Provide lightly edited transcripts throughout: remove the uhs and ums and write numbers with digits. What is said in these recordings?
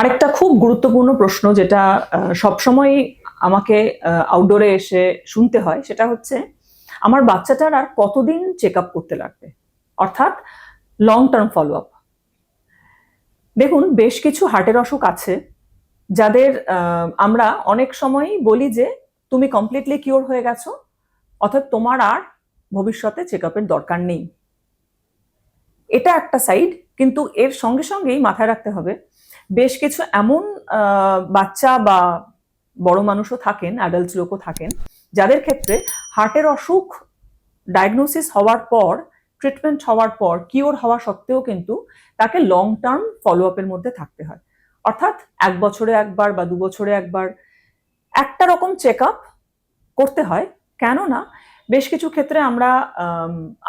আরেকটা খুব গুরুত্বপূর্ণ প্রশ্ন যেটা সবসময় আমাকে আউটডোরে এসে শুনতে হয় সেটা হচ্ছে আমার বাচ্চাটার আর কতদিন চেক আপ করতে লাগবে, অর্থাৎ লং টার্ম ফলো আপ। দেখুন, বেশ কিছু হার্টের অসুখ আছে যাদের আমরা অনেক সময়ই বলি যে তুমি কমপ্লিটলি কিওর হয়ে গেছো, অর্থাৎ তোমার আর ভবিষ্যতে চেক আপের দরকার নেই। এটা একটা সাইড, কিন্তু এর সঙ্গে সঙ্গেই মাথায় রাখতে হবে বেশ কিছু এমন বাচ্চা বা বড় মানুষও থাকেন, অ্যাডাল্ট লোকও থাকেন, যাদের ক্ষেত্রে হার্টের অসুখ ডায়াগনোসিস হওয়ার পর, ট্রিটমেন্ট হওয়ার পর, কিওর হওয়া সত্ত্বেও কিন্তু তাকে লং টার্ম ফলো আপের মধ্যে থাকতে হয়। অর্থাৎ 1 বছরে একবার বা 2 বছরে একবার একটা রকম চেক আপ করতে হয়। কেননা বেশ কিছু ক্ষেত্রে আমরা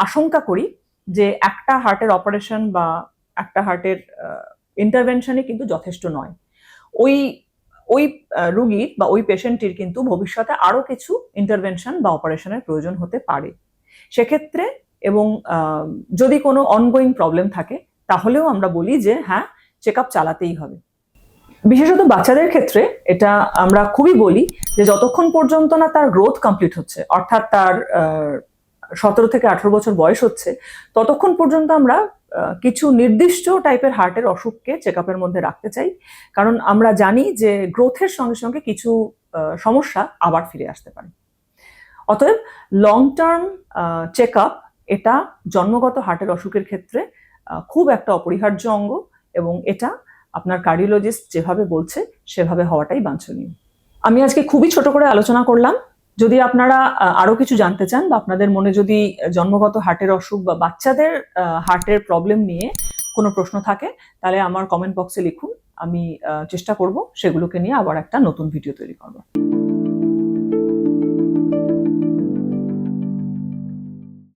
আশঙ্কা করি যে একটা হার্টের অপারেশন বা একটা হার্টের ইন্টারভেনশনই কিন্তু যথেষ্ট নয়। ওই ওই রুগীর বা ওই পেশেন্টটির কিন্তু ভবিষ্যতে আরো কিছু ইন্টারভেনশন বা অপারেশনের প্রয়োজন হতে পারে। সেক্ষেত্রে এবং যদি কোনো অনগোয়িং প্রবলেম থাকে তাহলেও আমরা বলি যে হ্যাঁ, চেক আপ চালাতেই হবে। বিশেষত বাচ্চাদের ক্ষেত্রে এটা আমরা খুবই বলি যে যতক্ষণ পর্যন্ত না তার গ্রোথ কমপ্লিট হচ্ছে, অর্থাৎ তার 17 থেকে 18 বছর বয়স হচ্ছে, ততক্ষণ পর্যন্ত আমরা কিছু নির্দিষ্ট টাইপের হার্টের অসুখকে চেক আপের মধ্যে রাখতে চাই, কারণ আমরা জানি যে গ্রোথের সঙ্গে সঙ্গে কিছু সমস্যা আবার ফিরে আসতে পারে। অতএব লং টার্ম চেক আপ এটা জন্মগত হার্টের অসুখের ক্ষেত্রে খুব একটা অপরিহার্য অঙ্গ, এবং এটা আপনার কার্ডিওলজিস্ট যেভাবে বলছে সেভাবে হওয়াটাই বাঞ্ছনীয়। আমি আজকে খুবই ছোট করে আলোচনা করলাম। যদি আপনারা আরো কিছু জানতে চান বা আপনাদের মনে যদি জন্মগত হার্টের অসুখ বা বাচ্চাদের হার্টের প্রবলেম নিয়ে কোনো প্রশ্ন থাকে, তাহলে আমার কমেন্ট বক্সে লিখুন। আমি চেষ্টা করব সেগুলোকে নিয়ে আবার একটা নতুন ভিডিও তৈরি করব।